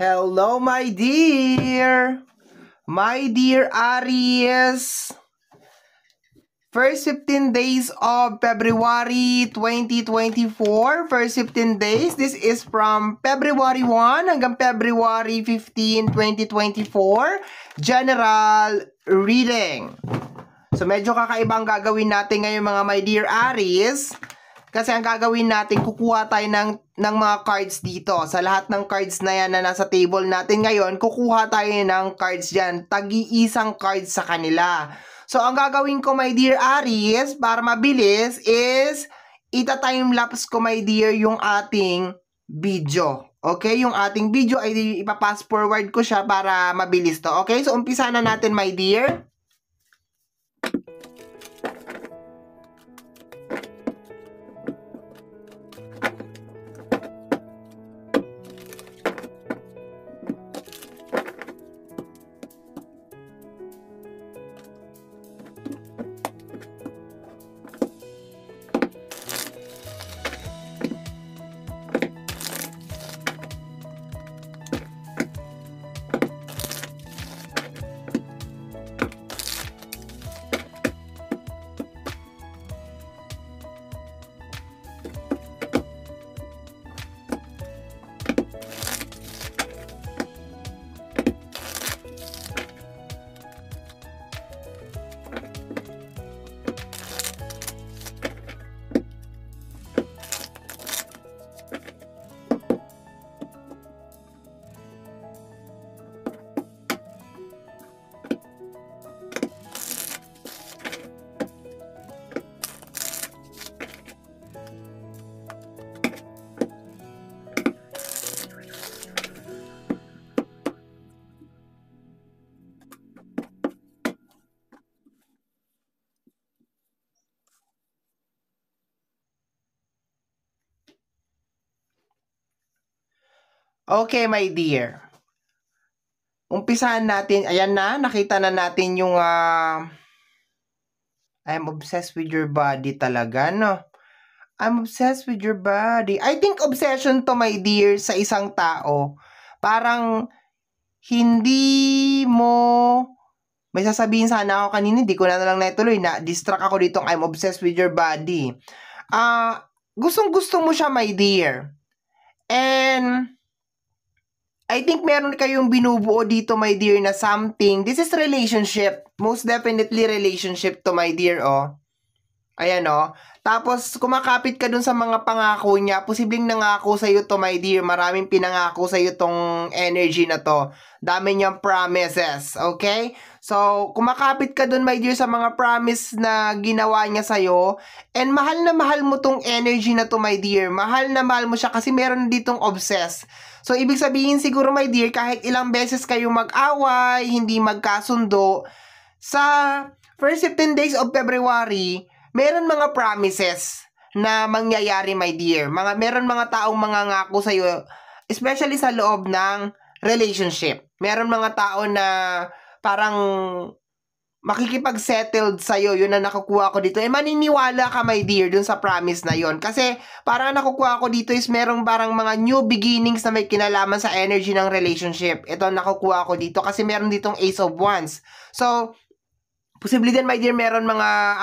Hello, my dear! My dear Aries! First 15 days of February 2024. First 15 days. This is from February 1 hanggang February 15, 2024. General reading. So, medyo kakaibang gagawin natin ngayon mga my dear Aries. Kasi ang gagawin natin, kukuha tayo ng mga cards dito. Sa lahat ng cards na yan na nasa table natin ngayon, kukuha tayo ng cards dyan. Tagi-isang cards sa kanila. So, ang gagawin ko, my dear Aries, para mabilis, is ita-timelapse ko, my dear, yung ating video. Okay? Yung ating video ay ipapass forward ko siya para mabilis to. Okay? So, umpisa na natin, my dear. Okay, my dear. Umpisahan natin. Ayan na, nakita na natin yung I'm obsessed with your body talaga, no? I'm obsessed with your body. I think obsession to, my dear, sa isang tao. Parang hindi mo... May sasabihin sana ako kanina, hindi ko na lang natuloy. Na-distract ako ditong I'm obsessed with your body. Gustong-gusto mo siya, my dear. And... I think meron kayong binubuo dito, my dear, na something. This is relationship. Most definitely relationship to, my dear, oh. Ayan, oh. Tapos, kumakapit ka dun sa mga pangako niya. Posibleng nangako sa'yo to, my dear. Maraming pinangako sa'yo tong energy na to. Dami niyang promises, okay? So, kumakapit ka dun, my dear, sa mga promise na ginawa niya sa'yo. And mahal na mahal mo tong energy na to, my dear. Mahal na mahal mo siya kasi meron ditong obsessed. So, ibig sabihin siguro, my dear, kahit ilang beses kayong mag-away, hindi magkasundo, sa first 15 days of February, meron mga promises na mangyayari, my dear. Meron mga taong mangangako sa'yo, especially sa loob ng relationship. Meron mga tao na parang makikipag-settled sa'yo, yun na nakukuha ko dito. Maniniwala ka, my dear, dun sa promise na yon. Kasi parang nakukuha ko dito is merong parang mga new beginnings na may kinalaman sa energy ng relationship. Ito nakukuha ko dito kasi meron ditong Ace of Wands. So, posible din, my dear, meron mga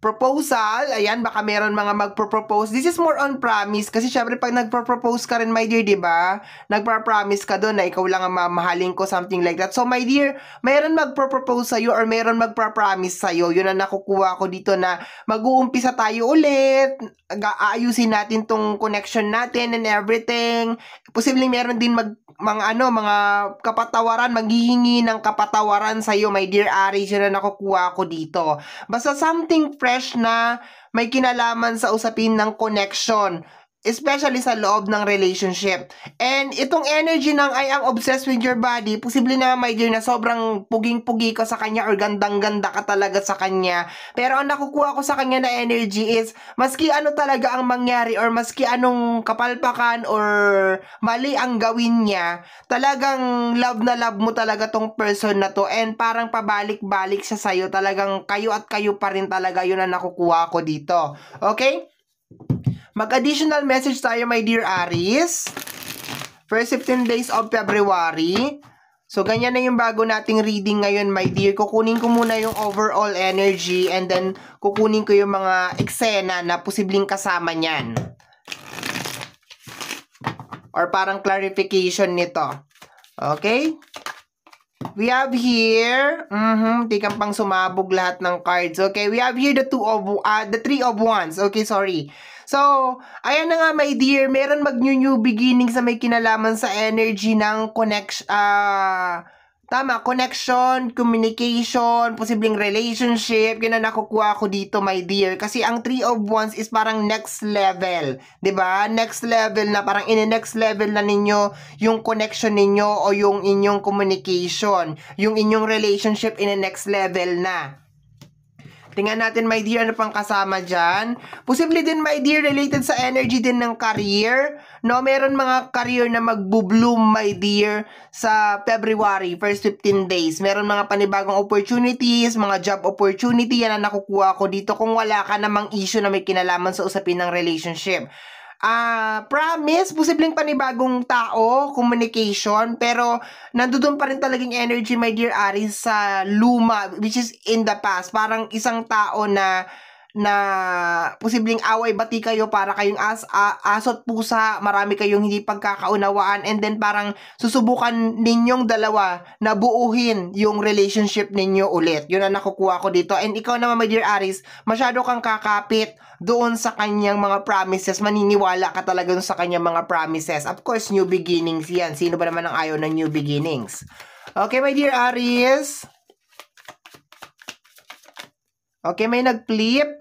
proposal. Ayan, baka meron mga magpropose. This is more on promise. Kasi syempre, pag nagpropose ka rin, my dear, diba? Nagpa-promise ka doon na ikaw lang ang mamahalin ko, something like that. So, my dear, meron magpropose sa'yo or meron magpa-promise sa'yo. Yun ang nakukuha ko dito na mag-uumpisa tayo ulit. Aayusin natin tong connection natin and everything. Posibleng meron din mga kapatawaran, maghihingi ng kapatawaran sa'yo, my dear Aries. Yun ang nakukuha ko dito. Basta something fresh na may kinalaman sa usapin ng connection, especially sa loob ng relationship. And itong energy ng I am obsessed with your body, posible naman, my dear, na sobrang puging-pugi ka sa kanya or gandang-ganda ka talaga sa kanya. Pero ang nakukuha ko sa kanya na energy is, maski ano talaga ang mangyari or maski anong kapalpakan or mali ang gawin niya, talagang love na love mo talaga tong person na to and parang pabalik-balik siya sa'yo. Talagang kayo at kayo pa rin talaga, yun ang nakukuha ko dito. Okay? Mag-additional message tayo, my dear Aries. First 15 days of February. So, ganyan na yung bago nating reading ngayon, my dear. Kukunin ko muna yung overall energy and then kukunin ko yung mga eksena na posibleng kasama niyan. Or parang clarification nito. Okay? We have here, tikang pang sumabog lahat ng cards. Okay, we have here the Three of Wands. Okay, sorry. So, ayan na nga, my dear, meron mag-new beginning sa may kinalaman sa energy ng connection, communication, posibleng relationship. Yun na nakukuha ko dito, my dear. Kasi ang Three of Wands is parang next level. 'Di ba? Next level na, parang in-next level na ninyo yung connection ninyo o yung inyong communication. Yung inyong relationship in-next level na. Tingnan natin, my dear, ano pang kasama dyan. Posible din, my dear, related sa energy din ng career. No, meron mga career na magbo-bloom, my dear, sa February, first 15 days. Meron mga panibagong opportunities, mga job opportunity, yan ang nakukuha ko dito kung wala ka namang issue na may kinalaman sa usapin ng relationship. Promise, posibleng panibagong tao, communication, pero nandoon pa rin talagang energy, my dear Aries, sa luma, which is in the past. Parang isang tao na posibleng away bati kayo, para kayong asot pusa, marami kayong hindi pagkakaunawaan, and then parang susubukan ninyong dalawa na buuhin yung relationship ninyo ulit. Yun ang nakukuha ko dito. And ikaw naman, my dear Aries, masyado kang kakapit doon sa kanyang mga promises. Maniniwala ka talaga sa kanyang mga promises. Of course, new beginnings yan. Sino ba naman ang ayaw ng new beginnings? Okay, my dear Aries. Okay, may nag-flip.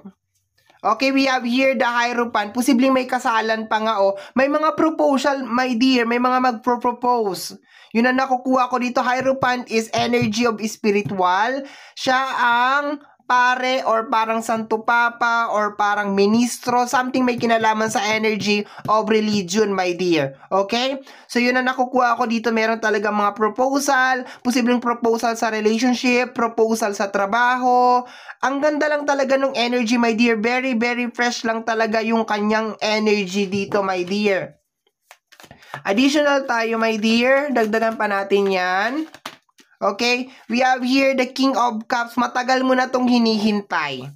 Okay, we have here the Hierophant. Posibleng may kasalan pa nga, oh. May mga proposal, my dear. May mga magpro-propose. Yun ang nakukuha ko dito. Hierophant is energy of spiritual. Siya ang pare or parang santo papa or parang ministro, something may kinalaman sa energy of religion, my dear. Okay? So, yun ang nakukuha ko dito. Meron talaga mga proposal, posibleng proposal sa relationship, proposal sa trabaho. Ang ganda lang talaga ng energy, my dear. Very, very fresh lang talaga yung kanyang energy dito, my dear. Additional tayo, my dear. Dagdagan pa natin yan. Okay? We have here the King of Cups. Matagal mo na tong hinihintay.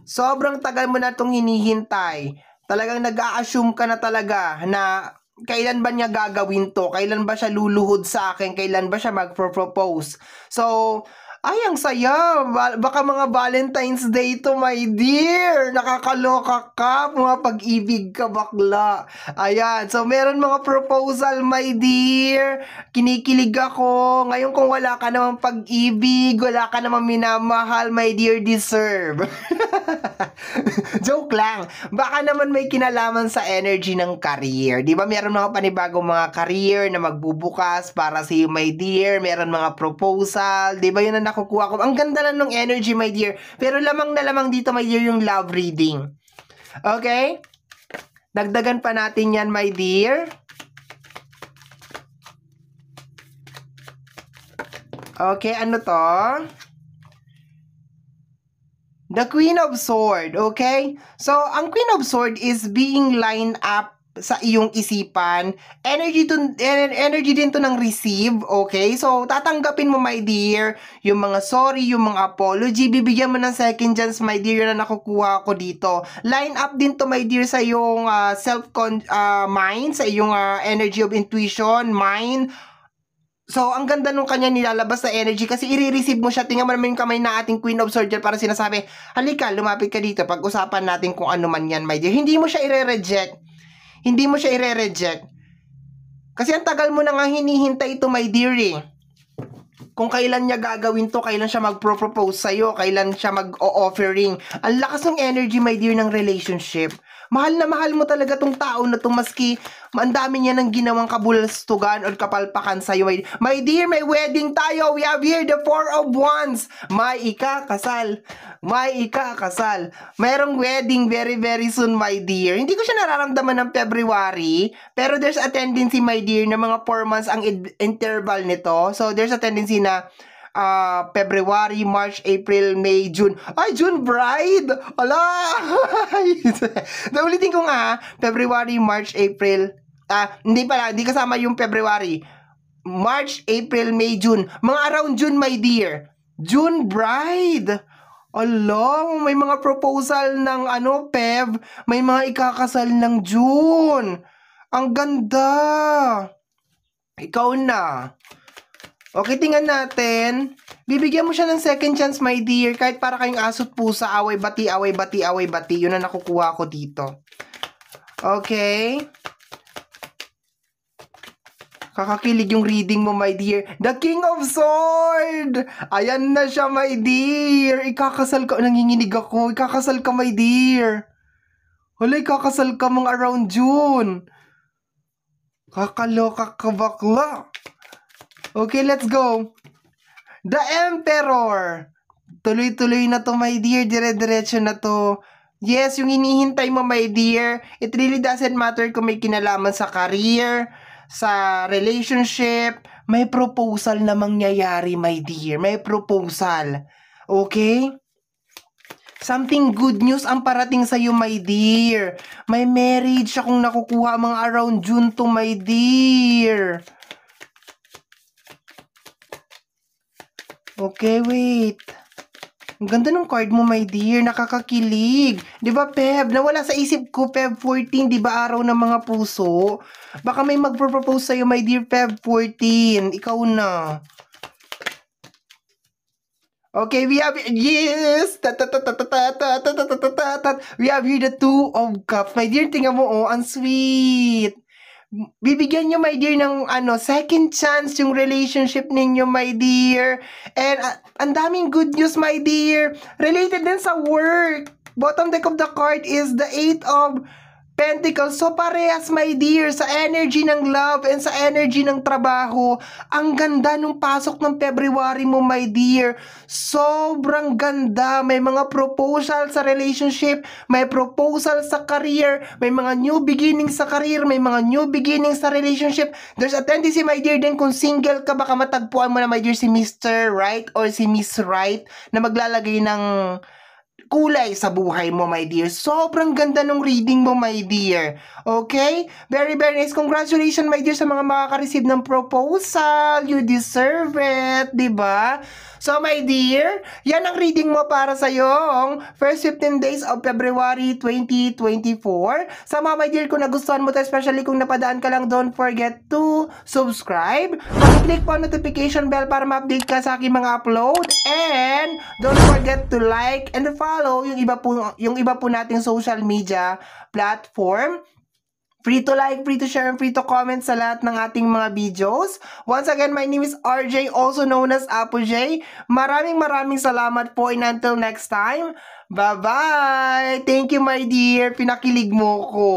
Sobrang tagal mo na tong hinihintay. Talagang nag-a-assume ka na talaga na kailan ba niya gagawin to? Kailan ba siya luluhod sa akin? Kailan ba siya mag-propose? So, ay, ang saya. Baka mga Valentine's Day to, my dear. Nakakaloka ka. Mga pag-ibig ka, bakla. Ayan. So, meron mga proposal, my dear. Kinikilig ako. Ngayon, kung wala ka namang pag-ibig, wala ka namang minamahal, my dear, deserve. Joke lang. Baka naman may kinalaman sa energy ng career. Di ba? Meron mga panibagong mga career na magbubukas para sa iyo, my dear. Meron mga proposal. Di ba? Yun ang nakukuha ko. Ang ganda lang ng energy, my dear. Pero lamang na lamang dito, my dear, yung love reading. Okay? Dagdagan pa natin yan, my dear. Okay, ano to? The Queen of Swords, okay? So, ang Queen of Swords is being lined up sa iyong isipan. Energy din to ng receive, okay? So, tatanggapin mo, my dear, yung mga sorry, yung mga apology. Bibigyan mo ng second chance, my dear, na nakukuha ko dito. Line up din to, my dear, sa iyong mind, sa iyong energy of intuition, mind. So, ang ganda nung kanya nilalabas na energy kasi i-receive mo siya. Tingnan mo naman yung kamay na ating Queen of Swords para sinasabi, halika, lumapit ka dito. Pag-usapan natin kung ano man yan, my dear. Hindi mo siya i-reject. Hindi mo siya i-reject. Kasi ang tagal mo na nga hinihintay ito, my dear, eh. Kung kailan niya gagawin to, kailan siya mag-propose sa'yo, kailan siya mag-offering. Ang lakas ng energy, my dear, ng relationship. Mahal na mahal mo talaga tong tao na to, maski ang dami niya ng ginawang kabulastugan o kapalpakan sa'yo. My dear, may wedding tayo. We have here the Four of Wands. May ikakasal. May ikakasal. Mayroong wedding very, very soon, my dear. Hindi ko siya nararamdaman ng February, pero there's a tendency, my dear, na mga 4 months ang interval nito. So, there's a tendency na February, March, April, May, June. Ay, June bride! Ala! Naulitin ko nga, February, March, April, Hindi pala, hindi kasama yung February. March, April, May, June. Mga around June, my dear. June bride. Ala, may mga proposal ng Feb. May mga ikakasal ng June. Ang ganda. Ikaw na. Okay, tingnan natin. Bibigyan mo siya ng second chance, my dear. Kahit para kayong aso't pusa, away bati, away bati, away bati. Yun ang nakukuha ko dito. Okay. Kakakilig yung reading mo, my dear. The King of Sword! Ayan na siya, my dear. Ikakasal ka. Nanginginig ako. Ikakasal ka, my dear. Wala, ikakasal ka mga around June. Kakaloka ka bakla. Okay, let's go. The Emperor. Tuloy-tuloy na to, my dear. Dire-diretso na to. Yes, yung hinihintay mo, my dear. It really doesn't matter kung may kinalaman sa career, sa relationship, may proposal na mangyayari, my dear. May proposal. Okay? Something good news ang parating sa'yo, my dear. May marriage akong nakukuha mga around June to, my dear. Okay, wait. Ang ganda ng card mo, my dear. Nakakakilig. Di ba, Feb? Nawala sa isip ko, Feb 14. Di ba, araw ng mga puso? Baka may magpropose sa'yo, my dear, Feb 14. Ikaw na. Okay, we have... Yes! We have here the Two of Cups. My dear, tingnan mo, oh. Ang sweet. Bibigyan nyo, my dear, ng second chance yung relationship ninyo, my dear. And ang daming good news, my dear. Related din sa work. Bottom deck of the card is the Eight of Pentacles. So parehas, my dear, sa energy ng love and sa energy ng trabaho. Ang ganda nung pasok ng February mo, my dear. Sobrang ganda. May mga proposal sa relationship, may proposal sa career, may mga new beginnings sa career, may mga new beginnings sa relationship. There's a tendency, my dear, din kung single ka, baka matagpuan mo na, my dear, si Mr. Right or si Miss Right na maglalagay ng kulay sa buhay mo, my dear. Sobrang ganda ng reading mo, my dear. Okay? Very, very nice. Congratulations, my dear, sa mga makaka-receive ng proposal. You deserve it. Diba? So, my dear, yan ang reading mo para sa yung first 15 days of February 2024. Sa mga, my dear, kung nagustuhan mo to, especially kung napadaan ka lang, don't forget to subscribe. Click po ang notification bell para ma-update ka sa aking mga upload. And don't forget to like and follow yung iba po nating social media platform. Free to like, free to share, and free to comment sa lahat ng ating mga videos. Once again, my name is RJ, also known as Apo J. Maraming salamat po, and until next time, bye-bye! Thank you, my dear. Pinakilig mo ko.